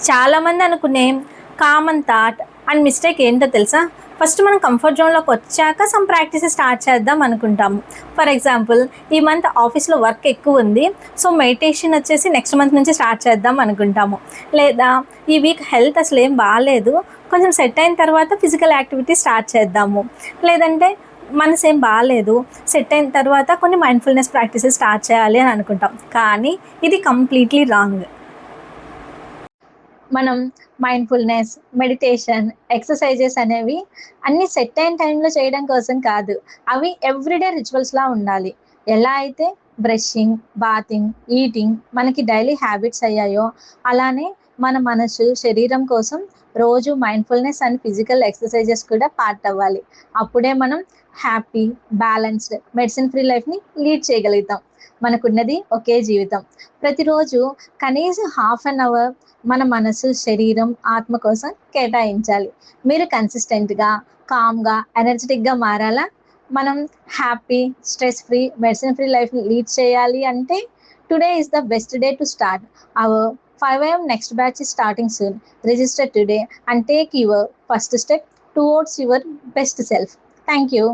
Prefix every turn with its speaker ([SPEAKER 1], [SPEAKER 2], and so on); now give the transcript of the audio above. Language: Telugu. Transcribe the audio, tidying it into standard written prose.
[SPEAKER 1] చాలామంది అనుకునే కామన్ థాట్ అండ్ మిస్టేక్ ఏంటో తెలుసా? ఫస్ట్ మనం కంఫర్ట్ జోన్లోకి వచ్చాక సమ్ ప్రాక్టీసెస్ స్టార్ట్ చేద్దాం అనుకుంటాము. ఫర్ ఎగ్జాంపుల్, ఈ మంత్ ఆఫీస్లో వర్క్ ఎక్కువ ఉంది, సో మెడిటేషన్ వచ్చేసి నెక్స్ట్ మంత్ నుంచి స్టార్ట్ చేద్దాం అనుకుంటాము. లేదా ఈ వీక్ హెల్త్ అసలు ఏం బాగాలేదు, కొంచెం సెట్ అయిన తర్వాత ఫిజికల్ యాక్టివిటీ స్టార్ట్ చేద్దాము. లేదంటే మనసు ఏం బాగాలేదు, సెట్ అయిన తర్వాత కొన్ని మైండ్ఫుల్నెస్ ప్రాక్టీసెస్ స్టార్ట్ చేయాలి అని అనుకుంటాం. కానీ ఇది కంప్లీట్లీ రాంగ్. మనం మైండ్ఫుల్నెస్, మెడిటేషన్, ఎక్సర్సైజెస్ అనేవి అన్నీ సెట్ అయిన టైంలో చేయడం కోసం కాదు. అవి ఎవ్రీడే రిచువల్స్‌లా ఉండాలి. ఎలా అయితే బ్రషింగ్, బాతింగ్, ఈటింగ్ మనకి డైలీ హ్యాబిట్స్ అయ్యాయో, అలానే మన మనసు, శరీరం కోసం రోజు మైండ్ఫుల్నెస్ అండ్ ఫిజికల్ ఎక్సర్సైజెస్ కూడా పార్ట్ అవ్వాలి. అప్పుడే మనం హ్యాపీ, బ్యాలెన్స్డ్, మెడిసిన్ ఫ్రీ లైఫ్‌ని లీడ్ చేయగలుగుతాం. మనకున్నది ఒకే జీవితం. ప్రతిరోజు కనీసం హాఫ్ అన్ అవర్ మన మనసు, శరీరం, ఆత్మ కోసం కేటాయించాలి. మీరు కన్సిస్టెంట్‌గా, కామ్‌గా, ఎనర్జిటిక్‌గా మారాలా? మనం happy, stress free, medicine free లైఫ్‌ని లీడ్ చేయాలి అంటే today is the best day to start. Our 5 AM next batch is starting soon. Register today and take your first step towards your best self. Thank you.